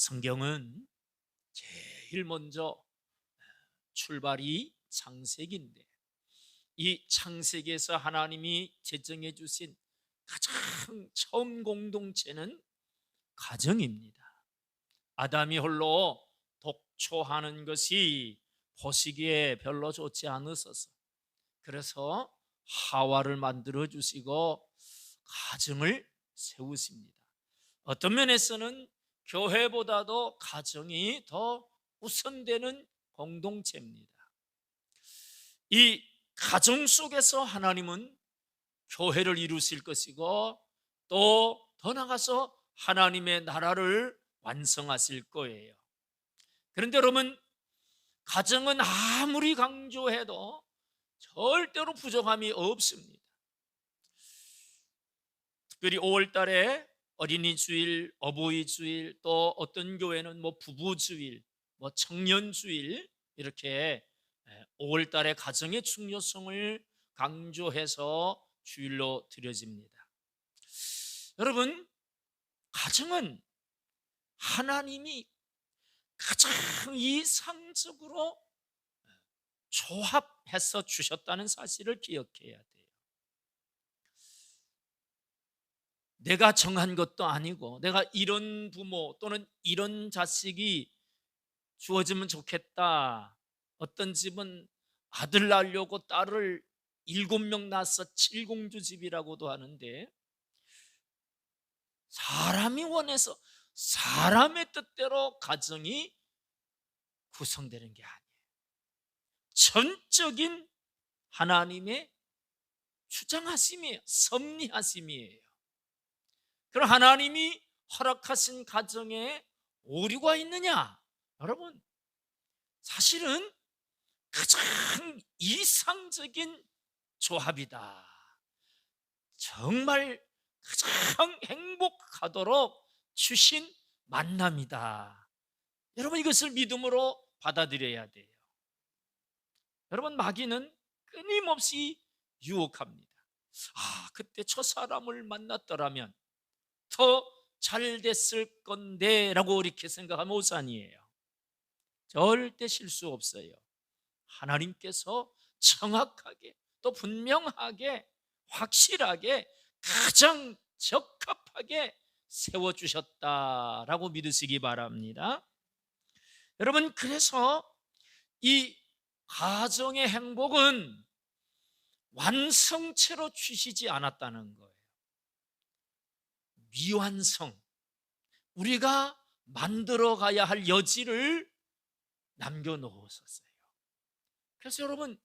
성경은 제일 먼저 출발이 창세기인데, 이 창세기에서 하나님이 제정해 주신 가장 처음 공동체는 가정입니다. 아담이 홀로 독초하는 것이 보시기에 별로 좋지 않으셔서, 그래서 하와를 만들어 주시고 가정을 세우십니다. 어떤 면에서는 교회보다도 가정이 더 우선되는 공동체입니다. 이 가정 속에서 하나님은 교회를 이루실 것이고, 또 더 나아가서 하나님의 나라를 완성하실 거예요. 그런데 여러분, 가정은 아무리 강조해도 절대로 부족함이 없습니다. 특별히 5월 달에 어린이 주일, 어버이 주일, 또 어떤 교회는 부부 주일, 청년 주일, 이렇게 5월 달에 가정의 중요성을 강조해서 주일로 드려집니다. 여러분, 가정은 하나님이 가장 이상적으로 조합해서 주셨다는 사실을 기억해야 돼요. 내가 정한 것도 아니고, 내가 이런 부모 또는 이런 자식이 주어지면 좋겠다. 어떤 집은 아들 낳으려고 딸을 7명 낳아서 칠공주집이라고도 하는데, 사람이 원해서 사람의 뜻대로 가정이 구성되는 게 아니에요. 전적인 하나님의 주장하심이에요. 섭리하심이에요. 그럼 하나님이 허락하신 가정에 오류가 있느냐? 여러분, 사실은 가장 이상적인 조합이다. 정말 가장 행복하도록 주신 만남이다. 여러분, 이것을 믿음으로 받아들여야 돼요. 여러분, 마귀는 끊임없이 유혹합니다. 그때 저 사람을 만났더라면 더 잘 됐을 건데 라고 이렇게 생각하면 오산이에요. 절대 실수 없어요. 하나님께서 정확하게, 또 분명하게, 확실하게, 가장 적합하게 세워주셨다라고 믿으시기 바랍니다. 여러분, 그래서 이 가정의 행복은 완성체로 주시지 않았다는 거예요. 미완성, 우리가 만들어 가야 할 여지를 남겨놓으셨어요. 그래서 여러분,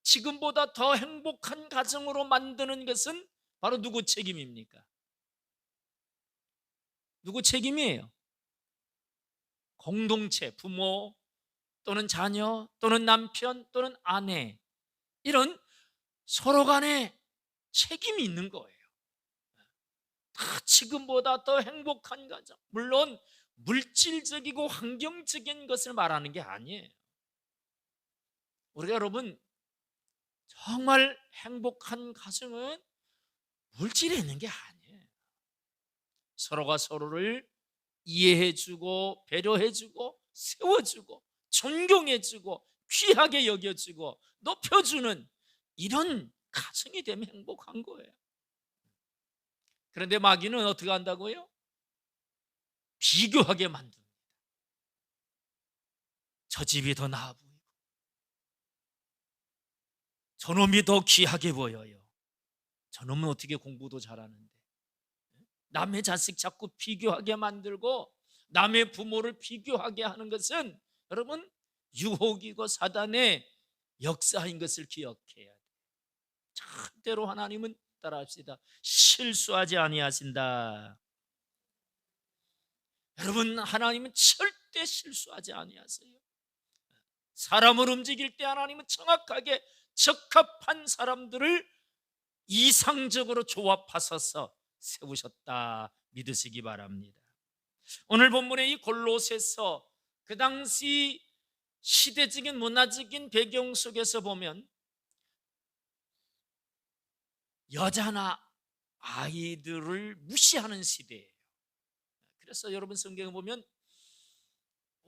지금보다 더 행복한 가정으로 만드는 것은 바로 누구 책임입니까? 누구 책임이에요? 공동체, 부모 또는 자녀 또는 남편 또는 아내, 이런 서로 간에 책임이 있는 거예요. 다 지금보다 더 행복한 가정, 물론 물질적이고 환경적인 것을 말하는 게 아니에요. 우리가 여러분, 정말 행복한 가정은 물질에 있는 게 아니에요. 서로가 서로를 이해해주고 배려해주고 세워주고 존경해주고 귀하게 여겨주고 높여주는 이런 가정이 되면 행복한 거예요. 그런데 마귀는 어떻게 한다고요? 비교하게 만듭니다. 저 집이 더 나아 보이고, 저놈이 더 귀하게 보여요. 저놈은 어떻게 공부도 잘하는데. 남의 자식 자꾸 비교하게 만들고 남의 부모를 비교하게 하는 것은 여러분, 유혹이고 사단의 역사인 것을 기억해야 돼요. 절대로 하나님은, 따라합시다, 실수하지 아니하신다. 여러분, 하나님은 절대 실수하지 아니하세요. 사람을 움직일 때 하나님은 정확하게 적합한 사람들을 이상적으로 조합하셔서 세우셨다 믿으시기 바랍니다. 오늘 본문의 이 골로새서, 그 당시 시대적인 문화적인 배경 속에서 보면 여자나 아이들을 무시하는 시대예요. 그래서 여러분, 성경에 보면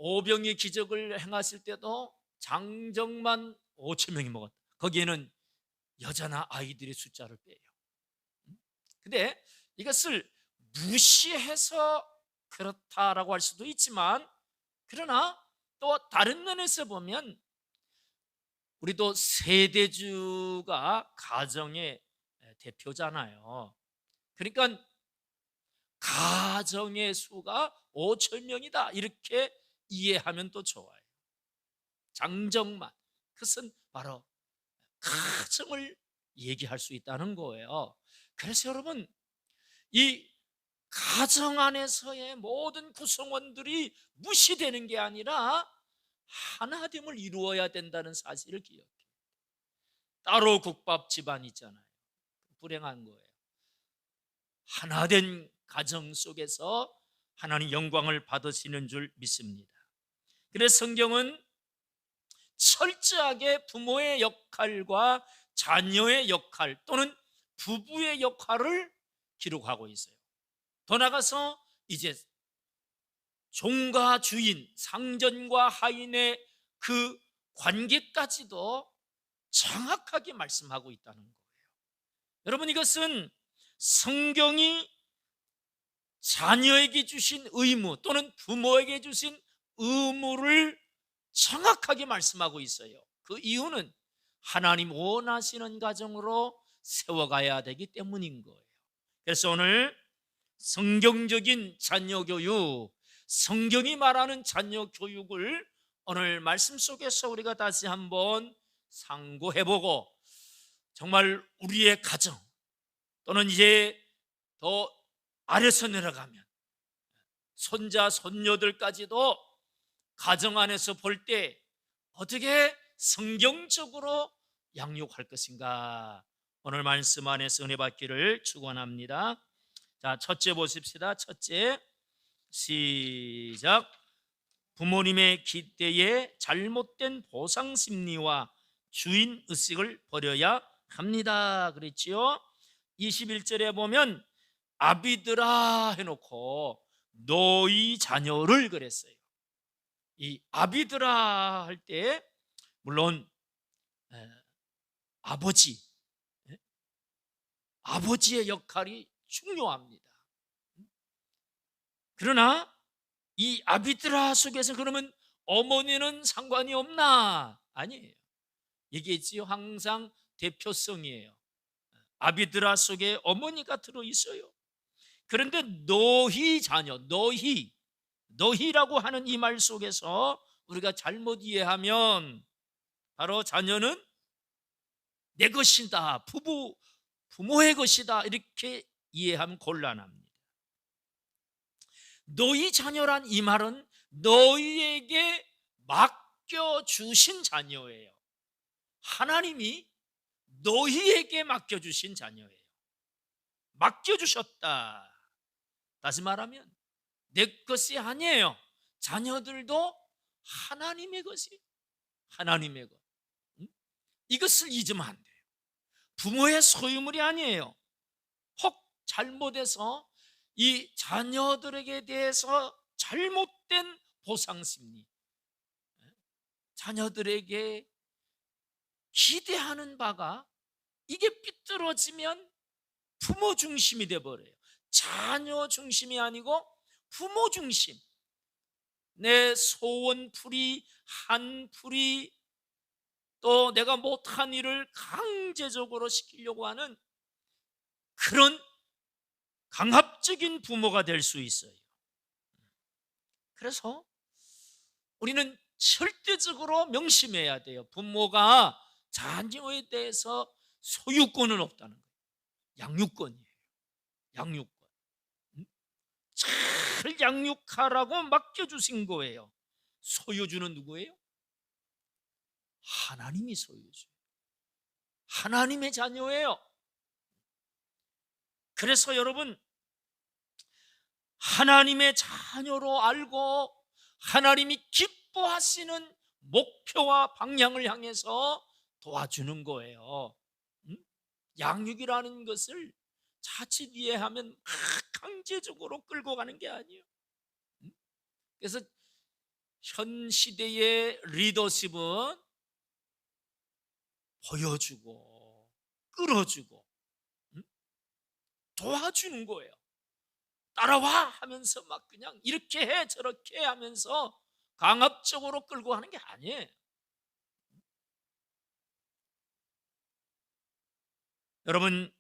오병의 기적을 행하실 때도 장정만 5천 명이 먹었다. 거기에는 여자나 아이들의 숫자를 빼요. 근데 이것을 무시해서 그렇다라고 할 수도 있지만, 그러나 또 다른 면에서 보면 우리도 세대주가 가정의 대표잖아요. 그러니까 가정의 수가 5천 명이다 이렇게 이해하면 또 좋아요. 장정만, 그것은 바로 가정을 얘기할 수 있다는 거예요. 그래서 여러분, 이 가정 안에서의 모든 구성원들이 무시되는 게 아니라 하나됨을 이루어야 된다는 사실을 기억해요. 따로 국밥 집안 있잖아요. 불행한 거예요. 하나된 가정 속에서 하나님 영광을 받으시는 줄 믿습니다. 그래서 성경은 철저하게 부모의 역할과 자녀의 역할 또는 부부의 역할을 기록하고 있어요. 더 나아가서 이제 종과 주인, 상전과 하인의 그 관계까지도 정확하게 말씀하고 있다는 거예요. 여러분, 이것은 성경이 자녀에게 주신 의무 또는 부모에게 주신 의무를 정확하게 말씀하고 있어요. 그 이유는 하나님 원하시는 가정으로 세워가야 되기 때문인 거예요. 그래서 오늘 성경적인 자녀 교육, 성경이 말하는 자녀 교육을 오늘 말씀 속에서 우리가 다시 한번 상고해보고, 정말 우리의 가정 또는 이제 더 아래서 내려가면 손자 손녀들까지도 가정 안에서 볼 때 어떻게 성경적으로 양육할 것인가, 오늘 말씀 안에서 은혜 받기를 축원합니다. 자, 첫째 보십시다. 첫째, 시작. 부모님의 기대에 잘못된 보상 심리와 주인 의식을 버려야 합니다. 그랬지요. 21절에 보면 아비들아 해놓고 너희 자녀를 그랬어요. 이 아비들아 할 때 물론 아버지, 아버지의 역할이 중요합니다. 그러나 이 아비들아 속에서 그러면 어머니는 상관이 없나? 아니에요. 얘기했지요. 항상 대표성이에요. 아비들아 속에 어머니가 들어있어요. 그런데 너희 자녀, 너희라고 하는 이 말 속에서 우리가 잘못 이해하면 바로 자녀는 내 것이다, 부모의 것이다 이렇게 이해하면 곤란합니다. 너희 자녀란 이 말은 너희에게 맡겨주신 자녀예요. 하나님이 너희에게 맡겨주신 자녀예요. 맡겨주셨다. 다시 말하면 내 것이 아니에요. 자녀들도 하나님의 것이에요. 하나님의 것. 이것을 잊으면 안 돼요. 부모의 소유물이 아니에요. 혹 잘못해서 이 자녀들에게 대해서 잘못된 보상심리, 자녀들에게 기대하는 바가 이게 삐뚤어지면 부모 중심이 돼버려요. 자녀 중심이 아니고 부모 중심, 내 소원풀이, 한풀이, 또 내가 못한 일을 강제적으로 시키려고 하는 그런 강압적인 부모가 될 수 있어요. 그래서 우리는 절대적으로 명심해야 돼요. 부모가 자녀에 대해서 소유권은 없다는 거예요. 양육권이에요. 양육권. 잘 양육하라고 맡겨주신 거예요. 소유주는 누구예요? 하나님이 소유주. 하나님의 자녀예요. 그래서 여러분, 하나님의 자녀로 알고 하나님이 기뻐하시는 목표와 방향을 향해서 도와주는 거예요. 양육이라는 것을 자칫 이해하면 막 강제적으로 끌고 가는 게 아니에요. 그래서 현 시대의 리더십은 보여주고 끌어주고 도와주는 거예요. 따라와 하면서 막 그냥 이렇게 해 저렇게 해 하면서 강압적으로 끌고 가는 게 아니에요. 여러분,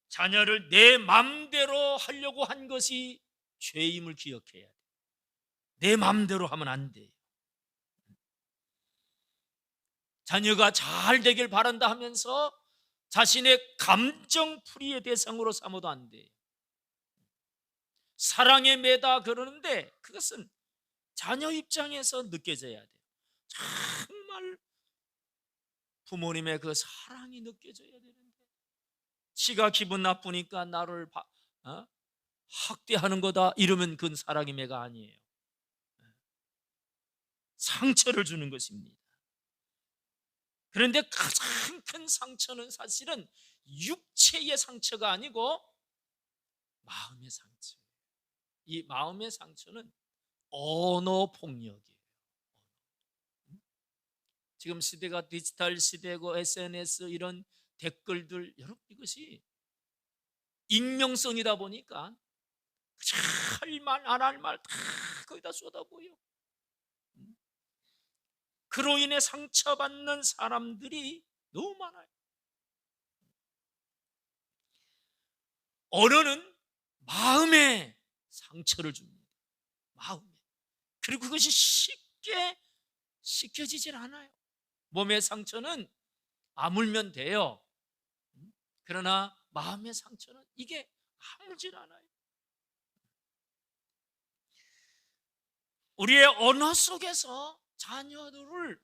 자녀를 내 맘대로 하려고 한 것이 죄임을 기억해야 돼요. 내 맘대로 하면 안 돼요. 자녀가 잘 되길 바란다 하면서 자신의 감정풀이의 대상으로 삼아도 안 돼요. 사랑에 매다 그러는데 그것은 자녀 입장에서 느껴져야 돼요. 정말 부모님의 그 사랑이 느껴져야 되는데 지가 기분 나쁘니까 나를 학대하는 거다 이러면 그건 사랑의 매가 아니에요. 상처를 주는 것입니다. 그런데 가장 큰 상처는 사실은 육체의 상처가 아니고 마음의 상처. 이 마음의 상처는 언어 폭력이에요. 지금 시대가 디지털 시대고 SNS 이런 댓글들 여러분 이것이 익명성이다 보니까 할 말 안 할 말 다 거기다 쏟아부어요. 그로 인해 상처받는 사람들이 너무 많아요. 언어는 마음에 상처를 줍니다. 마음에. 그리고 그것이 쉽게 씻겨지질 않아요. 몸의 상처는 아물면 돼요. 그러나 마음의 상처는 이게 아물질 않아요. 우리의 언어 속에서 자녀들을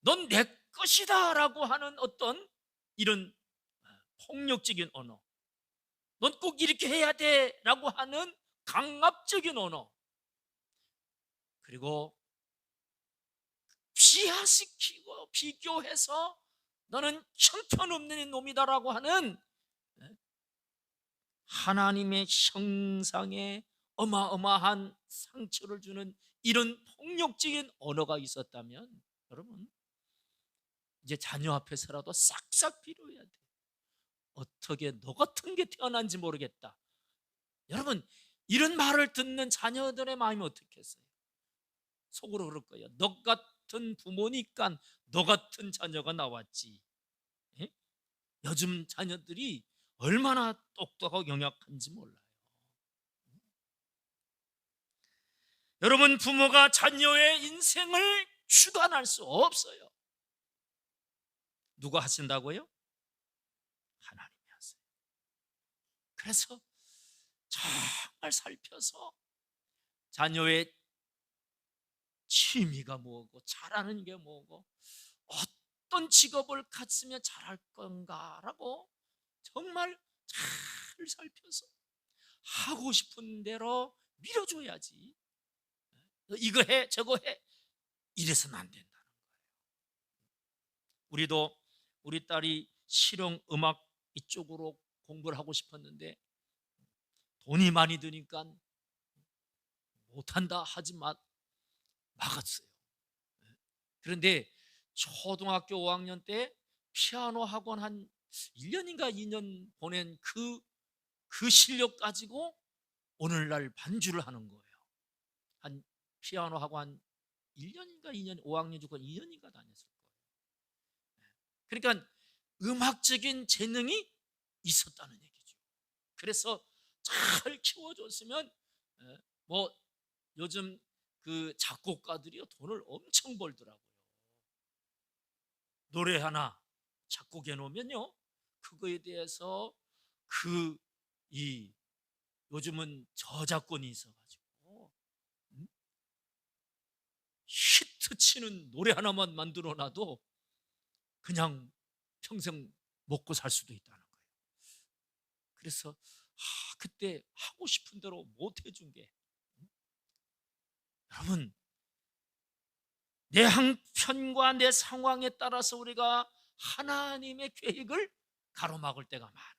넌 내 것이다 라고 하는 어떤 이런 폭력적인 언어, 넌 꼭 이렇게 해야 돼 라고 하는 강압적인 언어, 그리고 비하시키고 비교해서 너는 형편없는 놈이다라고 하는 하나님의 형상에 어마어마한 상처를 주는 이런 폭력적인 언어가 있었다면 여러분 이제 자녀 앞에서라도 싹싹 빌어야 돼. 어떻게 너 같은 게 태어난지 모르겠다. 여러분 이런 말을 듣는 자녀들의 마음이 어떻겠어요? 속으로 그럴 거예요. 너 같은 부모니까 너 같은 자녀가 나왔지. 예? 요즘 자녀들이 얼마나 똑똑하고 영약한지 몰라요. 여러분 부모가 자녀의 인생을 주관할 수 없어요. 누가 하신다고요? 하나님이 하세요. 그래서 정말 살펴서 자녀의 취미가 뭐고 잘하는 게 뭐고 어떤 직업을 갖으면 잘할 건가라고 정말 잘 살펴서 하고 싶은 대로 밀어줘야지. 이거 해 저거 해 이래서는 안 된다는 거예요. 우리도 우리 딸이 실용 음악 이쪽으로 공부를 하고 싶었는데 돈이 많이 드니까 못한다 하지 막았어요. 그런데 초등학교 5학년 때 피아노 학원 한 1년인가 2년 보낸 그 실력 가지고 오늘날 반주를 하는 거예요. 한 피아노 학원 1년인가 2년, 5학년 주고 2년인가 다녔을 거예요. 그러니까 음악적인 재능이 있었다는 얘기죠. 그래서 잘 키워줬으면 뭐 요즘 그 작곡가들이 돈을 엄청 벌더라고요. 노래 하나 작곡해 놓으면요 그거에 대해서 이 요즘은 저작권이 있어가지고 히트 치는 노래 하나만 만들어 놔도 그냥 평생 먹고 살 수도 있다는 거예요. 그래서 그때 하고 싶은 대로 못 해준 게 여러분 내 형편과 내 상황에 따라서 우리가 하나님의 계획을 가로막을 때가 많은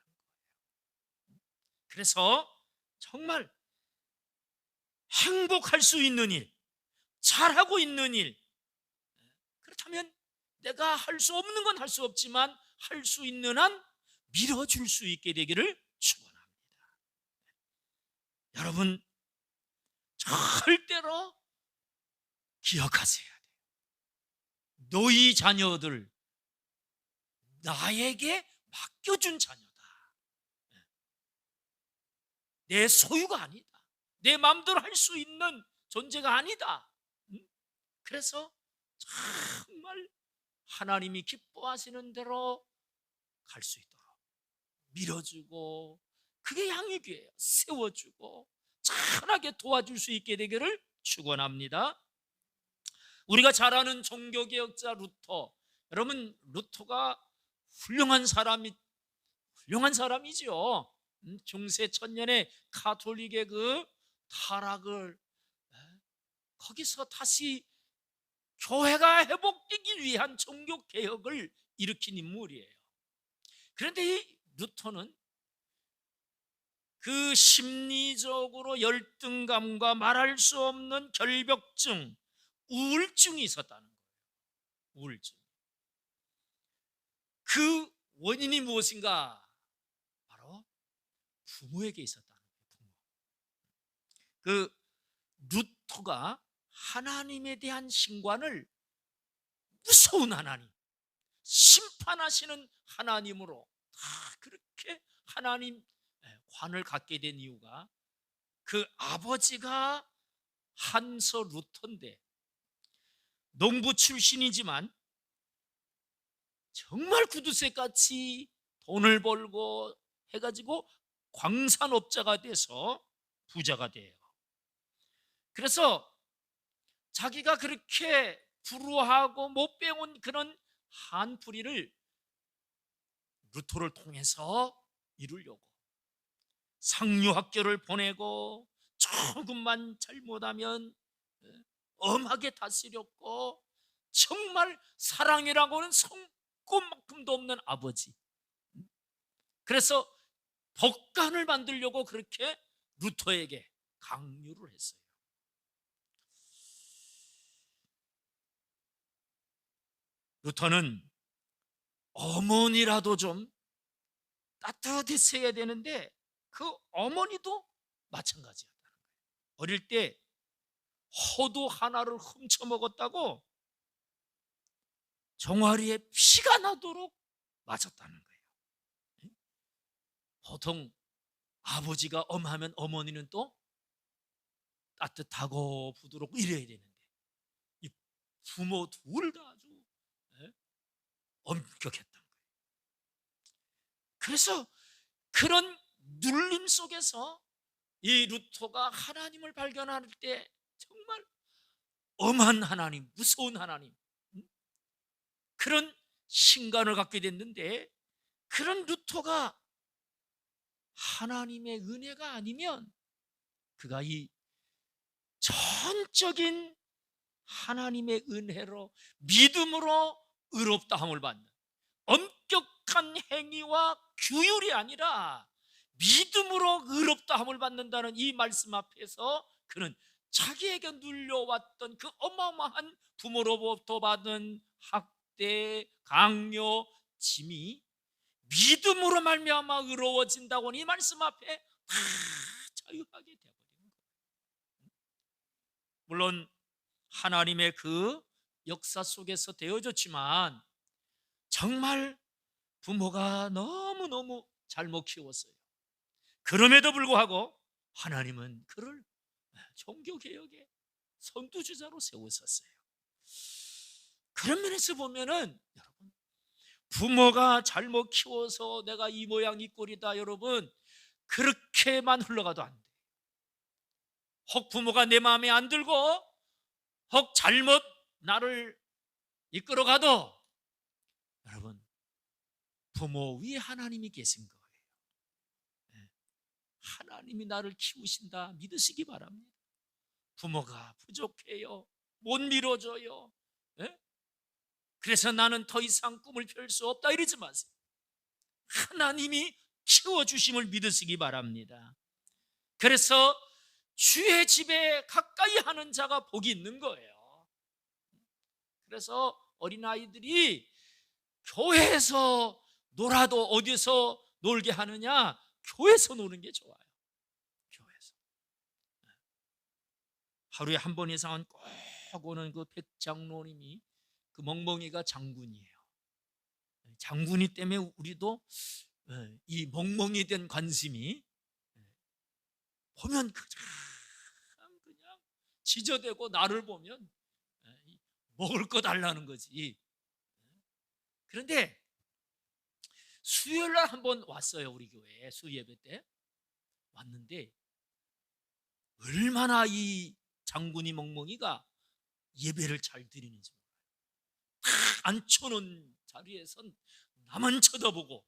거예요. 그래서 정말 행복할 수 있는 일, 잘하고 있는 일, 그렇다면 내가 할 수 없는 건 할 수 없지만 할 수 있는 한 밀어줄 수 있게 되기를 축원합니다. 여러분, 절대로 기억하셔야 돼요. 너희 자녀들 나에게 맡겨준 자녀다. 내 소유가 아니다. 내 마음대로 할 수 있는 존재가 아니다. 그래서 정말 하나님이 기뻐하시는 대로 갈 수 있도록 밀어주고, 그게 양육이에요. 세워주고 찬하게 도와줄 수 있게 되기를 축원합니다. 우리가 잘 아는 종교개혁자 루터, 여러분 루터가 훌륭한 사람이죠. 중세 천년의 가톨릭의 그 타락을 거기서 다시 교회가 회복되기 위한 종교개혁을 일으킨 인물이에요. 그런데 이 루터는 그 심리적으로 열등감과 말할 수 없는 결벽증, 우울증이 있었다는 거예요. 우울증. 그 원인이 무엇인가? 바로 부모에게 있었다는 거예요. 그 루터가 하나님에 대한 신관을 무서운 하나님, 심판하시는 하나님으로 다 그렇게 하나님 관을 갖게 된 이유가, 그 아버지가 한서 루터인데 농부 출신이지만 정말 구두쇠같이 돈을 벌고 해가지고 광산업자가 돼서 부자가 돼요. 그래서 자기가 그렇게 불우하고 못 배운 그런 한풀이를 루터를 통해서 이루려고 상류학교를 보내고, 조금만 잘못하면 엄하게 다스렸고, 정말 사랑이라고는 손꼽만큼도 없는 아버지. 그래서 법관을 만들려고 그렇게 루터에게 강요를 했어요. 루터는 어머니라도 좀 따뜻했어야 되는데 그 어머니도 마찬가지였다는 거예요. 어릴 때 호두 하나를 훔쳐 먹었다고 종아리에 피가 나도록 맞았다는 거예요. 보통 아버지가 엄하면 어머니는 또 따뜻하고 부드럽고 이래야 되는데 이 부모 둘 다 아주 엄격했던 거예요. 그래서 그런 눌림 속에서 이 루터가 하나님을 발견할 때 정말 엄한 하나님, 무서운 하나님, 그런 신간을 갖게 됐는데, 그런 루터가 하나님의 은혜가 아니면 그가 이 전적인 하나님의 은혜로 믿음으로 의롭다함을 받는 엄격한 행위와 규율이 아니라 믿음으로 의롭다함을 받는다는 이 말씀 앞에서 그는 자기에게 눌려왔던 그 어마어마한 부모로부터 받은 학대, 강요, 짐이 믿음으로 말미암아 의로워진다고 하는 이 말씀 앞에 다 자유하게 되어버리는 거예요. 물론 하나님의 그 역사 속에서 되어졌지만 정말 부모가 너무너무 잘못 키웠어요. 그럼에도 불구하고 하나님은 그를 종교개혁의 선두주자로 세우셨어요. 그런 면에서 보면은 여러분, 부모가 잘못 키워서 내가 이 모양 이 꼴이다, 여러분 그렇게만 흘러가도 안 돼요. 혹 부모가 내 마음에 안 들고 혹 잘못 나를 이끌어가도 여러분, 부모 위에 하나님이 계신 거예요. 하나님이 나를 키우신다 믿으시기 바랍니다. 부모가 부족해요, 못 밀어줘요, 그래서 나는 더 이상 꿈을 펼 수 없다 이러지 마세요. 하나님이 키워주심을 믿으시기 바랍니다. 그래서 주의 집에 가까이 하는 자가 복이 있는 거예요. 그래서 어린아이들이 교회에서 놀아도 어디서 놀게 하느냐? 교회에서 노는 게 좋아요. 교회에서. 하루에 한 번 이상은 꼭 오는 그 백장로님이, 그 멍멍이가 장군이에요. 장군이 때문에 우리도 이 멍멍이 된 관심이 보면 그냥 지저대고 나를 보면 먹을 거 달라는 거지. 그런데 수요일 날 한번 왔어요. 우리 교회에 수예배 때 왔는데 얼마나 이 장군이 멍멍이가 예배를 잘 드리는지 몰라요. 탁 앉혀놓은 자리에선 나만 쳐다보고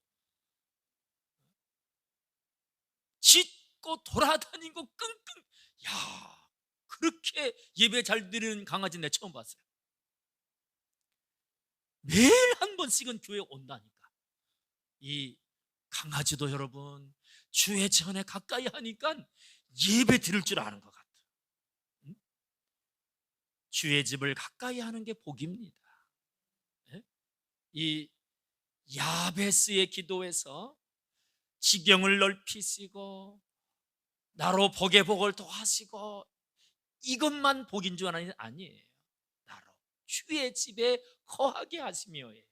짖고 돌아다니고 끙끙. 야, 그렇게 예배 잘 드리는 강아지 내가 처음 봤어요. 매일 한 번씩은 교회에 온다니까. 이 강아지도 여러분 주의 전에 가까이 하니까 예배 드릴 줄 아는 것 같아요. 주의 집을 가까이 하는 게 복입니다. 이 야베스의 기도에서 지경을 넓히시고 나로 복의 복을 더하시고 이것만 복인 줄 아니에요. 나로 주의 집에 거하게 하시며예요.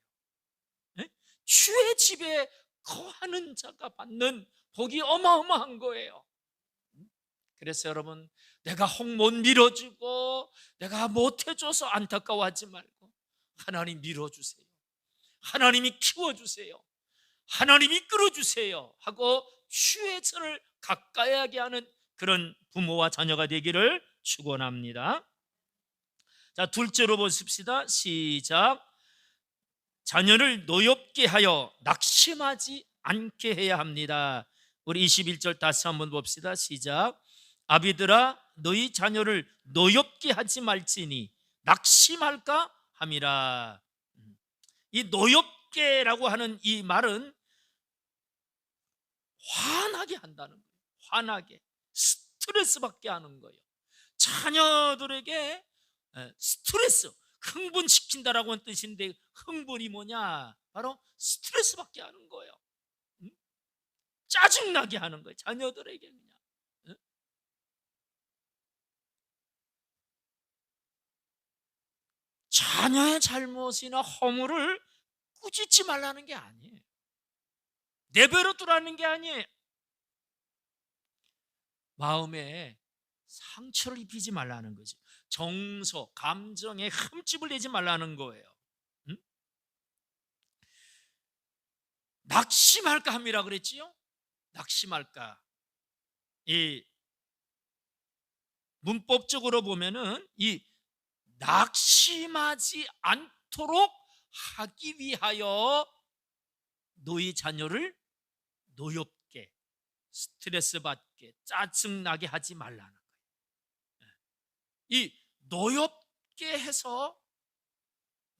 주의 집에 거하는 자가 받는 복이 어마어마한 거예요. 그래서 여러분, 내가 혹 못 밀어주고 내가 못해줘서 안타까워하지 말고 하나님 밀어주세요. 하나님이 키워주세요. 하나님이 이끌어주세요 하고 주의 전을 가까이 하게 하는 그런 부모와 자녀가 되기를 축원합니다. 자, 둘째로 보십시다. 시작. 자녀를 노엽게 하여 낙심하지 않게 해야 합니다. 우리 21절 다시 한번 봅시다. 시작. 아비들아 너희 자녀를 노엽게 하지 말지니 낙심할까 함이라. 이 노엽게라고 하는 이 말은 화나게 한다는 거예요. 화나게, 스트레스 받게 하는 거예요. 자녀들에게 스트레스, 흥분시킨다라고 하는 뜻인데 흥분이 뭐냐? 바로 스트레스 받게 하는 거예요. 짜증나게 하는 거예요. 자녀들에게 그냥. 자녀의 잘못이나 허물을 꾸짖지 말라는 게 아니에요. 내버려 두라는 게 아니에요. 마음에 상처를 입히지 말라는 거지. 정서, 감정에 흠집을 내지 말라는 거예요. 낙심할까 함이라 그랬지요? 낙심할까. 이 문법적으로 보면은 이 낙심하지 않도록 하기 위하여 너희 자녀를 노엽게, 스트레스 받게, 짜증나게 하지 말라는 거예요. 이 노엽게 해서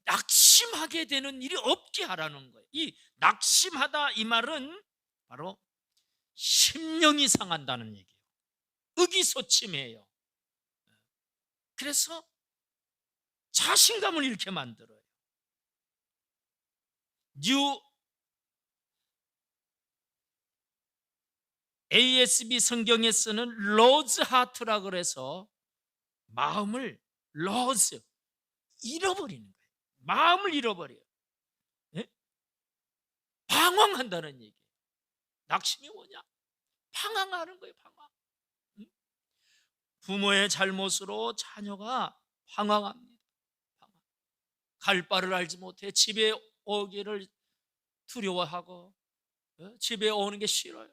낙심하게 되는 일이 없게 하라는 거예요. 이 낙심하다 이 말은 바로 심령이 상한다는 얘기예요. 의기소침해요. 그래서 자신감을 잃게 만들어요. 뉴 ASB 성경에 쓰는 로즈 하트라 그래서 마음을 로즈 잃어버리는 거예요. 마음을 잃어버려요. 네? 방황한다는 얘기예요. 낙심이 뭐냐? 방황하는 거예요. 방황. 부모의 잘못으로 자녀가 방황합니다. 방황. 갈 바를 알지 못해 집에 오기를 두려워하고 집에 오는 게 싫어요.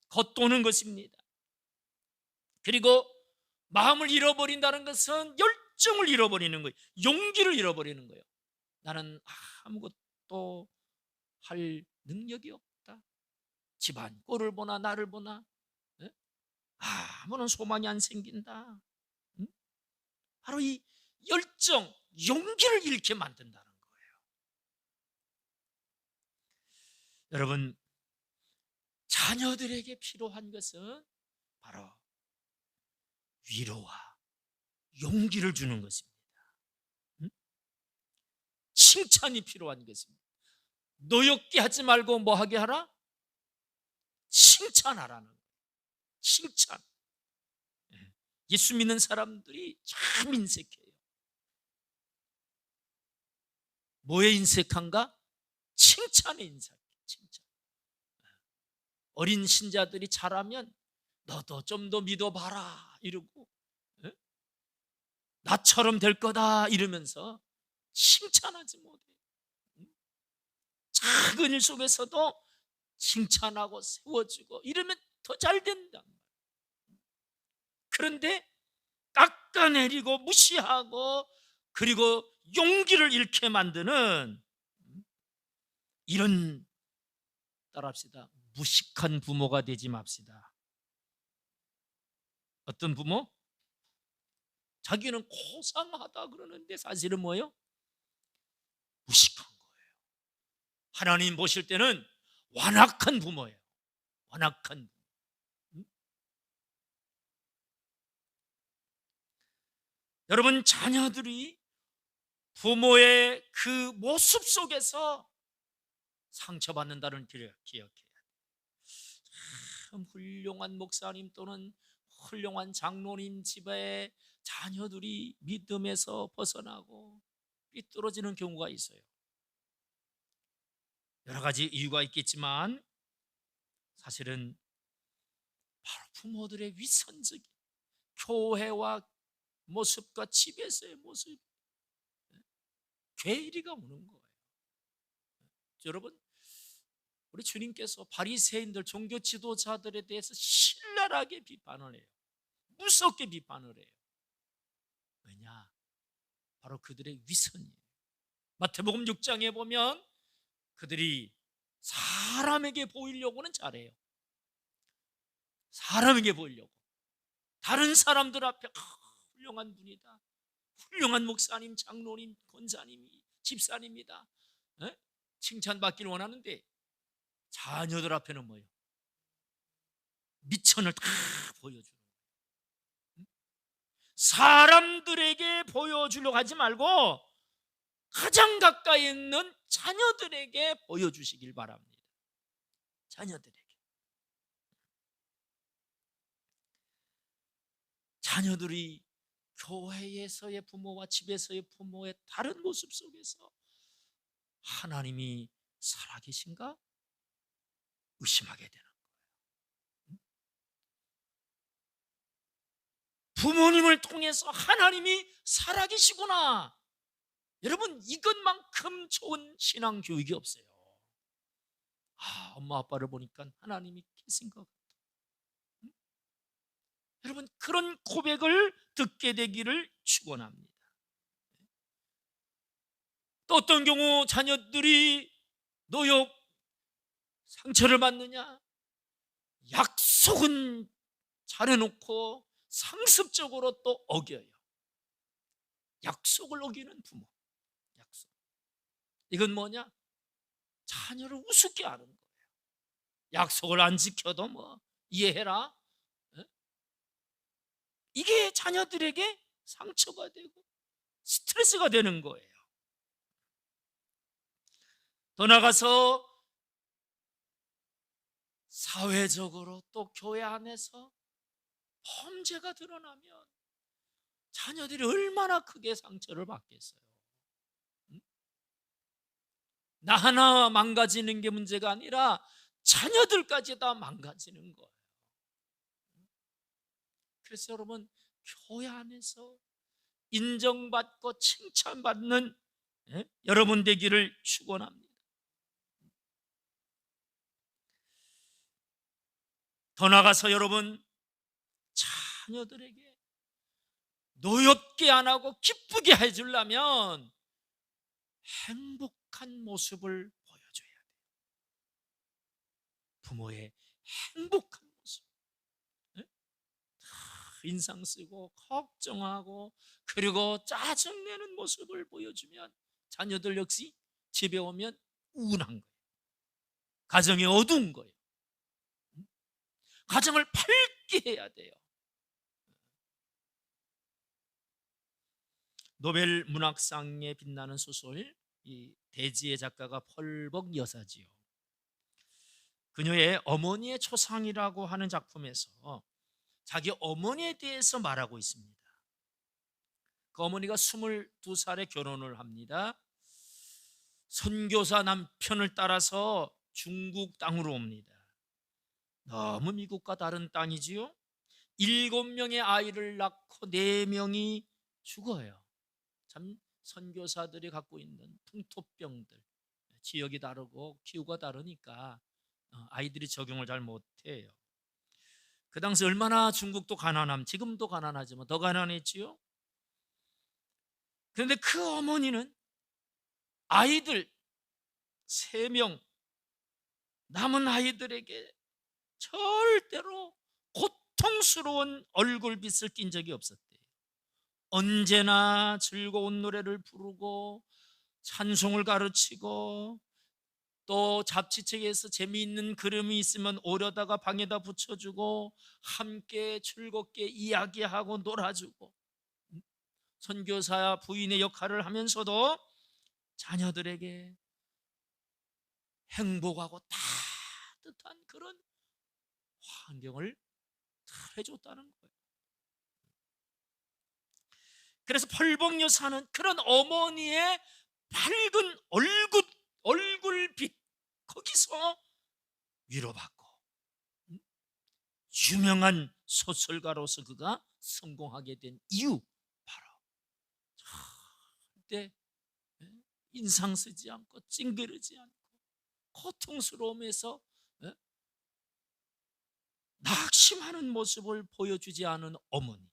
겉도는 것입니다. 그리고 마음을 잃어버린다는 것은 열정을 잃어버리는 거예요. 용기를 잃어버리는 거예요. 나는 아무것도 할 능력이 없다. 집안 꼴을 보나 나를 보나 아무런 소망이 안 생긴다. 바로 이 열정, 용기를 잃게 만든다는 거예요. 여러분, 자녀들에게 필요한 것은 바로 위로와 용기를 주는 것입니다. 칭찬이 필요한 것입니다. 노엽게 하지 말고 뭐 하게 하라? 칭찬하라는 거예요. 칭찬. 예수 믿는 사람들이 참 인색해요. 뭐에 인색한가? 칭찬에 인색해. 칭찬. 어린 신자들이 잘하면 너도 좀 더 믿어봐라 이러고, 나처럼 될 거다 이러면서 칭찬하지 못해. 작은 일 속에서도 칭찬하고 세워주고 이러면 더 잘 된다. 그런데 깎아내리고 무시하고 그리고 용기를 잃게 만드는 이런, 따라합시다, 무식한 부모가 되지 맙시다. 어떤 부모? 자기는 고상하다 그러는데 사실은 뭐예요? 무식한 거예요. 하나님 보실 때는 완악한 부모예요. 완악한 부모. 여러분, 자녀들이 부모의 그 모습 속에서 상처받는다는 걸 기억해야 돼요. 참 훌륭한 목사님 또는 훌륭한 장로님 집에 자녀들이 믿음에서 벗어나고 삐뚤어지는 경우가 있어요. 여러 가지 이유가 있겠지만 사실은 바로 부모들의 위선적인 교회와 모습과 집에서의 모습, 괴리가 오는 거예요. 여러분, 우리 주님께서 바리새인들, 종교 지도자들에 대해서 신랄하게 비판을 해요. 무섭게 비판을 해요. 왜냐? 바로 그들의 위선이에요. 마태복음 6장에 보면 그들이 사람에게 보이려고는 잘해요. 사람에게 보이려고. 다른 사람들 앞에 훌륭한 분이다, 훌륭한 목사님, 장로님, 권사님, 집사님이다, 칭찬받기를 원하는데 자녀들 앞에는 뭐예요? 미천을 다 보여주는 거예요. 사람들에게 보여주려고 하지 말고 가장 가까이 있는 자녀들에게 보여주시길 바랍니다. 자녀들에게. 자녀들이 교회에서의 부모와 집에서의 부모의 다른 모습 속에서 하나님이 살아계신가 의심하게 되는 거예요. 부모님을 통해서 하나님이 살아계시구나. 여러분, 이것만큼 좋은 신앙 교육이 없어요. 엄마 아빠를 보니까 하나님이 계신 것 같아. 여러분, 그런 고백을 듣게 되기를 축원합니다. 또 어떤 경우 자녀들이 노엽, 상처를 받느냐? 약속은 잘해놓고 상습적으로 또 어겨요. 약속을 어기는 부모. 약속. 이건 뭐냐? 자녀를 우습게 하는 거예요. 약속을 안 지켜도 뭐 이해해라. 이게 자녀들에게 상처가 되고 스트레스가 되는 거예요. 더 나아가서 사회적으로 또 교회 안에서 범죄가 드러나면 자녀들이 얼마나 크게 상처를 받겠어요. 나 하나 망가지는 게 문제가 아니라 자녀들까지 다 망가지는 거예요. 그래서 여러분, 교회 안에서 인정받고 칭찬받는 여러분 되기를 축원합니다. 더 나아가서 여러분, 자녀들에게 노엽게 안 하고 기쁘게 해주려면 행복한 모습을 보여줘야 돼요. 부모의 행복한 모습. 인상 쓰고 걱정하고 그리고 짜증내는 모습을 보여주면 자녀들 역시 집에 오면 우울한 거예요. 가정이 어두운 거예요. 가정을 밝게 해야 돼요. 노벨 문학상에 빛나는 소설 이 대지의 작가가 펄벅 여사지요. 그녀의 어머니의 초상이라고 하는 작품에서 자기 어머니에 대해서 말하고 있습니다. 그 어머니가 22살에 결혼을 합니다. 선교사 남편을 따라서 중국 땅으로 옵니다. 너무 미국과 다른 땅이지요. 7명의 아이를 낳고 4명이 죽어요. 참 선교사들이 갖고 있는 풍토병들, 지역이 다르고 기후가 다르니까 아이들이 적응을 잘 못해요. 그 당시 얼마나 중국도 지금도 가난하지만 더 가난했지요. 그런데 그 어머니는 아이들 3명, 남은 아이들에게 절대로 고통스러운 얼굴빛을 띈 적이 없었대요. 언제나 즐거운 노래를 부르고 찬송을 가르치고, 또 잡지책에서 재미있는 그림이 있으면 오려다가 방에다 붙여주고 함께 즐겁게 이야기하고 놀아주고, 선교사 부인의 역할을 하면서도 자녀들에게 행복하고 따뜻한 그런 환경을 해줬다는 거예요. 그래서 펄벅 여사는 그런 어머니의 밝은 얼굴빛, 거기서 위로받고 유명한 소설가로서 그가 성공하게 된 이유, 바로 절대 인상 쓰지 않고 찡그리지 않고 고통스러움에서 낙심하는 모습을 보여주지 않은 어머니,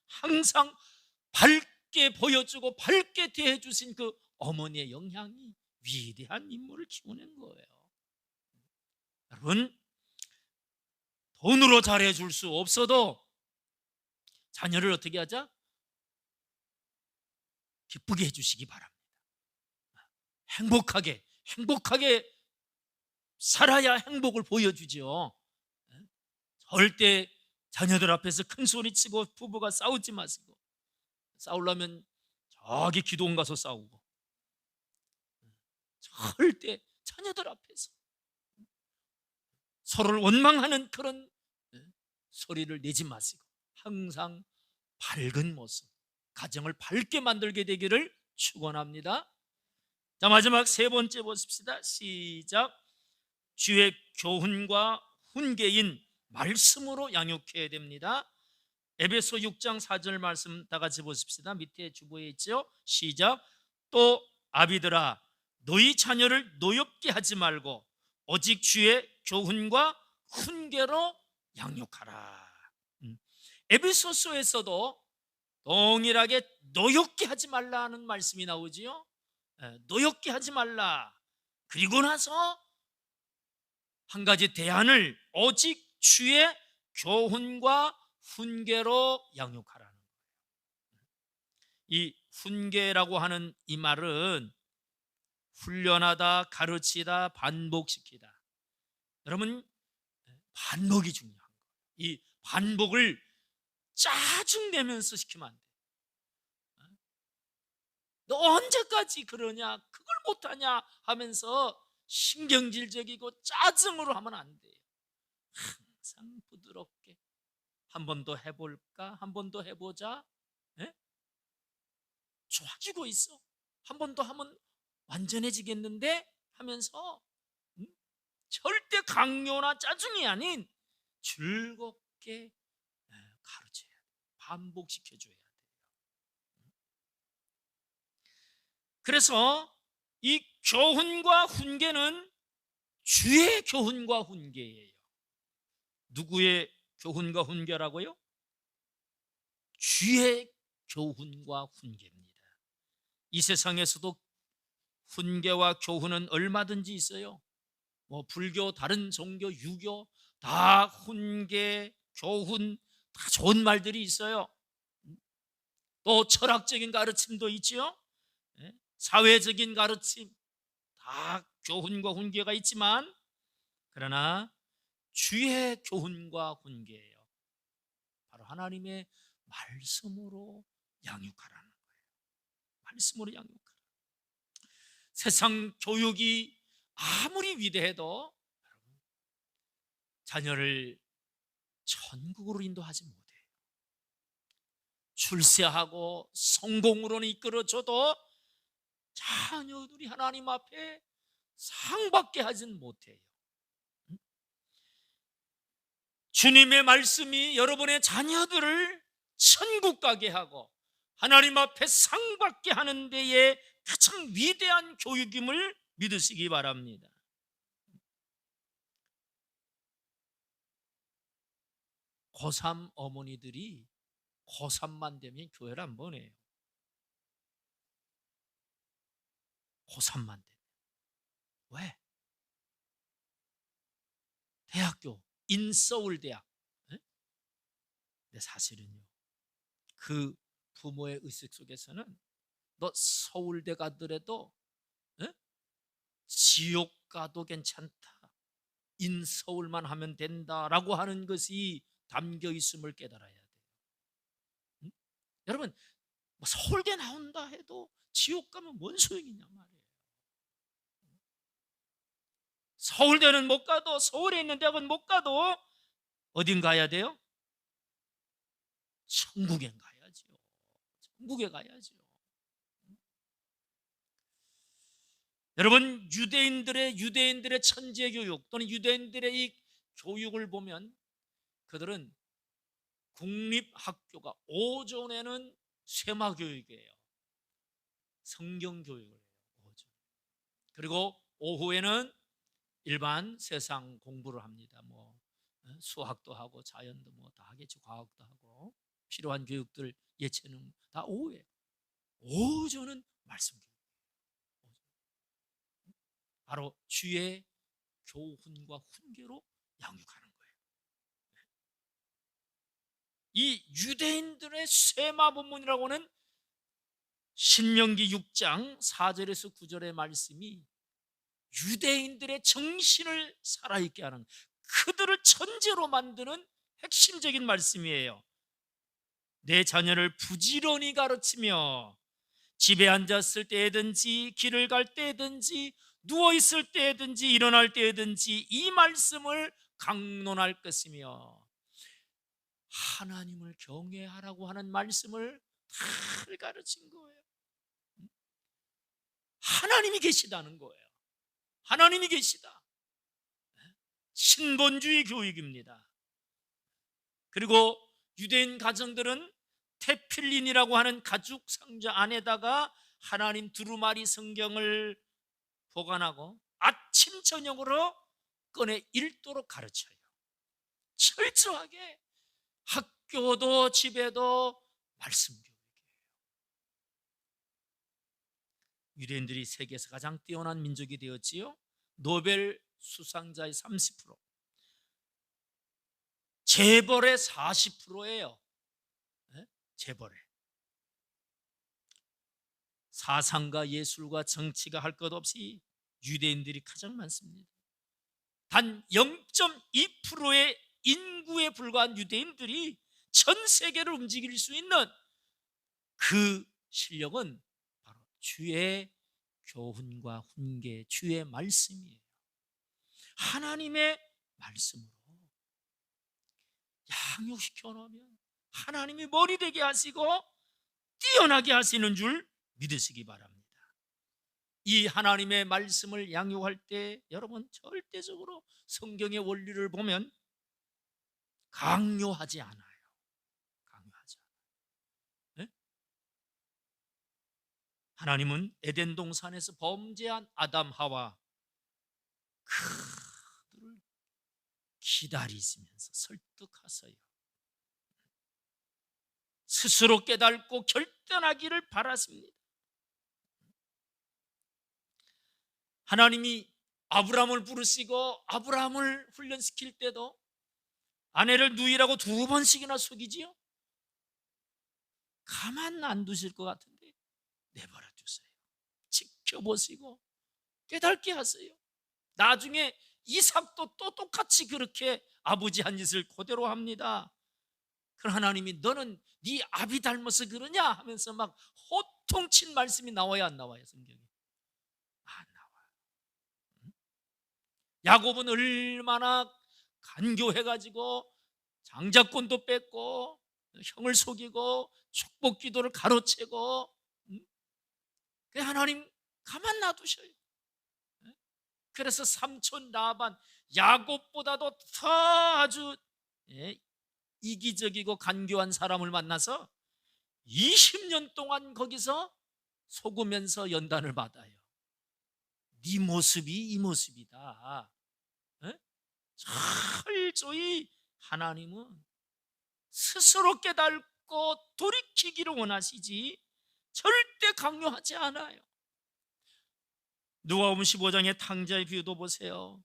항상 밝게 보여주고 밝게 대해주신 그 어머니의 영향이 위대한 인물을 키워낸 거예요. 여러분, 돈으로 잘해줄 수 없어도 자녀를 어떻게 하자? 기쁘게 해주시기 바랍니다. 행복하게 살아야 행복을 보여주죠. 절대 자녀들 앞에서 큰 소리치고 부부가 싸우지 마시고, 싸우려면 저기 기도원 가서 싸우고, 절대 자녀들 앞에서 서로를 원망하는 그런 소리를 내지 마시고 항상 밝은 모습, 가정을 밝게 만들게 되기를 축원합니다. 자, 마지막 3번째 보십시다. 시작. 주의 교훈과 훈계인 말씀으로 양육해야 됩니다. 에베소 6장 4절 말씀 다 같이 보십시다. 밑에 주보에 있죠. 시작. 또 아비들아, 너희 자녀를 노엽게 하지 말고 오직 주의 교훈과 훈계로 양육하라. 에베소서에서도 동일하게 노엽게 하지 말라는 말씀이 나오지요. 노엽게 하지 말라. 그리고 나서 한 가지 대안을, 오직 주의 교훈과 훈계로 양육하라는 거예요. 이 훈계라고 하는 이 말은 훈련하다, 가르치다, 반복시키다. 여러분, 반복이 중요한 거예요. 이 반복을 짜증내면서 시키면 안 돼. 너 언제까지 그러냐, 그걸 못하냐 하면서 신경질적이고 짜증으로 하면 안 돼요. 항상 부드럽게 한 번 더 해볼까, 한 번 더 해보자. 에? 좋아지고 있어. 한 번 더 하면 완전해지겠는데 하면서 절대 강요나 짜증이 아닌 즐겁게 가르쳐야 돼. 반복시켜줘야 돼요. 그래서 이 교훈과 훈계는 주의 교훈과 훈계예요. 누구의 교훈과 훈계라고요? 주의 교훈과 훈계입니다. 이 세상에서도 훈계와 교훈은 얼마든지 있어요. 뭐 불교, 다른 종교, 유교 다 훈계, 교훈 다 좋은 말들이 있어요. 또 철학적인 가르침도 있지요. 사회적인 가르침 다 교훈과 훈계가 있지만, 그러나 주의 교훈과 훈계예요. 바로 하나님의 말씀으로 양육하라는 거예요. 말씀으로 양육하라. 세상 교육이 아무리 위대해도 자녀를 천국으로 인도하지 못해요. 출세하고 성공으로는 이끌어줘도 자녀들이 하나님 앞에 상받게 하진 못해요. 주님의 말씀이 여러분의 자녀들을 천국 가게 하고 하나님 앞에 상받게 하는 데에 가장 위대한 교육임을 믿으시기 바랍니다. 고3 어머니들이 고3만 되면 교회를 안 보내요. 고3만 되면. 왜? 대학교, 인서울대학. 근데 사실은요, 그 부모의 의식 속에서는 너 서울대 가더라도 지옥 가도 괜찮다, 인서울만 하면 된다라고 하는 것이 담겨 있음을 깨달아야 돼요. 여러분, 뭐 서울대 나온다 해도 지옥 가면 뭔 소용이냐 말이에요. 서울대는 못 가도, 서울에 있는 대학은 못 가도 어딘 가야 돼요? 천국에 가야죠. 천국에 가야죠. 여러분, 유대인들의 천재 교육 또는 유대인들의 이 교육을 보면 그들은 국립학교가 오전에는 쇠마 교육이에요. 성경 교육을 해요. 오전. 그리고 오후에는 일반 세상 공부를 합니다. 뭐 수학도 하고 자연도 뭐 다 하겠죠. 과학도 하고 필요한 교육들, 예체능 다 오후에. 오전은 말씀 교육. 바로 주의 교훈과 훈계로 양육하는 거예요. 이 유대인들의 쇠마 본문이라고는 신명기 6장 4절에서 9절의 말씀이 유대인들의 정신을 살아있게 하는, 그들을 천재로 만드는 핵심적인 말씀이에요. 내 자녀를 부지런히 가르치며 집에 앉았을 때든지 길을 갈 때든지 누워있을 때든지 일어날 때든지 이 말씀을 강론할 것이며 하나님을 경외하라고 하는 말씀을 다 가르친 거예요. 하나님이 계시다는 거예요. 하나님이 계시다. 신본주의 교육입니다. 그리고 유대인 가정들은 테필린이라고 하는 가죽 상자 안에다가 하나님 두루마리 성경을 보관하고 아침 저녁으로 꺼내 읽도록 가르쳐요. 철저하게 학교도 집에도 말씀 교육이에요. 유대인들이 세계에서 가장 뛰어난 민족이 되었지요. 노벨 수상자의 30%, 재벌의 40%예요. 재벌의. 사상과 예술과 정치가 할 것 없이 유대인들이 가장 많습니다. 단 0.2%의 인구에 불과한 유대인들이 전 세계를 움직일 수 있는 그 실력은 바로 주의 교훈과 훈계, 주의 말씀이에요. 하나님의 말씀으로 양육시켜 놓으면 하나님이 머리 되게 하시고 뛰어나게 하시는 줄 믿으시기 바랍니다. 이 하나님의 말씀을 양육할 때 여러분 절대적으로 성경의 원리를 보면 강요하지 않아요. 강요하지 않아요. 네? 하나님은 에덴 동산에서 범죄한 아담 하와 그들을 기다리시면서 설득하세요. 스스로 깨닫고 결단하기를 바라십니다. 하나님이 아브라함을 부르시고 아브라함을 훈련시킬 때도 아내를 누이라고 2번씩이나 속이지요. 가만 안 두실 것 같은데 내버려 두세요. 지켜보시고 깨닫게 하세요. 나중에 이삭도 또 똑같이 그렇게 아버지 한 짓을 그대로 합니다. 그럼 하나님이 너는 네 아비 닮아서 그러냐 하면서 막 호통친 말씀이 나와야 안 나와요, 성경에? 야곱은 얼마나 간교해가지고 장자권도 뺏고 형을 속이고 축복 기도를 가로채고, 그 하나님 가만 놔두셔요. 그래서 삼촌 라반, 야곱보다도 더 아주 이기적이고 간교한 사람을 만나서 20년 동안 거기서 속으면서 연단을 받아요. 네 모습이 이 모습이다. 철저히 하나님은 스스로 깨닫고 돌이키기를 원하시지 절대 강요하지 않아요. 누가복음 15장의 탕자의 비유도 보세요.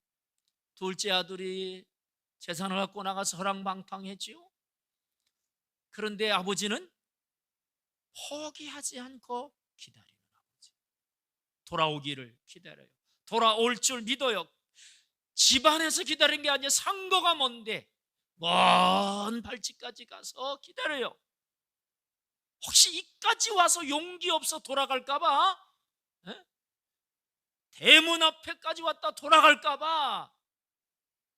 둘째 아들이 재산을 갖고 나가서 허랑방탕했지요. 그런데 아버지는 포기하지 않고 기다리는 아버지, 돌아오기를 기다려요. 돌아올 줄 믿어요. 집안에서 기다린 게 아니라 상거가 먼데 먼 발치까지 가서 기다려요. 혹시 이까지 와서 용기 없어 돌아갈까봐, 대문 앞에까지 왔다 돌아갈까봐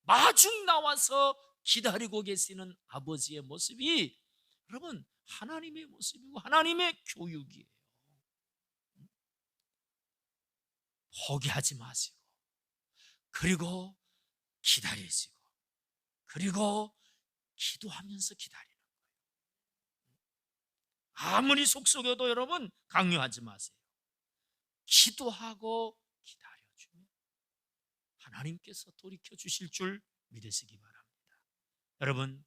마중 나와서 기다리고 계시는 아버지의 모습이, 여러분, 하나님의 모습이고 하나님의 교육이에요. 포기하지 마시고, 그리고 기다리시고, 그리고 기도하면서 기다리는 거예요. 아무리 속속여도 여러분 강요하지 마세요. 기도하고 기다려주면 하나님께서 돌이켜 주실 줄 믿으시기 바랍니다. 여러분,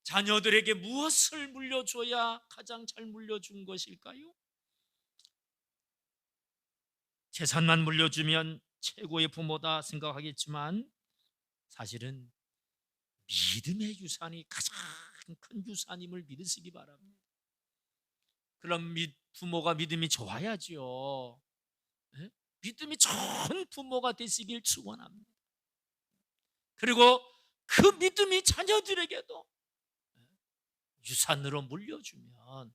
자녀들에게 무엇을 물려줘야 가장 잘 물려준 것일까요? 재산만 물려주면 최고의 부모다 생각하겠지만 사실은 믿음의 유산이 가장 큰 유산임을 믿으시기 바랍니다. 그럼 부모가 믿음이 좋아야지요. 믿음이 좋은 부모가 되시길 축원합니다. 그리고 그 믿음이 자녀들에게도 유산으로 물려주면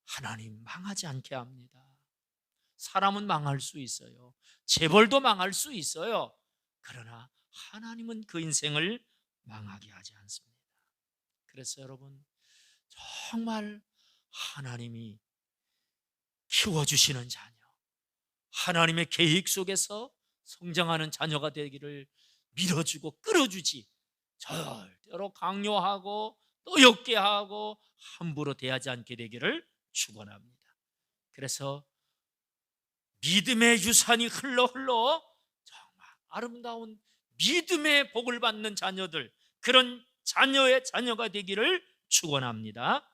하나님 망하지 않게 합니다. 사람은 망할 수 있어요. 재벌도 망할 수 있어요. 그러나 하나님은 그 인생을 망하게 하지 않습니다. 그래서 여러분, 정말 하나님이 키워주시는 자녀, 하나님의 계획 속에서 성장하는 자녀가 되기를 밀어주고 끌어주지, 절대로 강요하고 노엽게 하고 함부로 대하지 않게 되기를 축원합니다. 그래서 믿음의 유산이 흘러 정말 아름다운 믿음의 복을 받는 자녀들, 그런 자녀의 자녀가 되기를 축원합니다.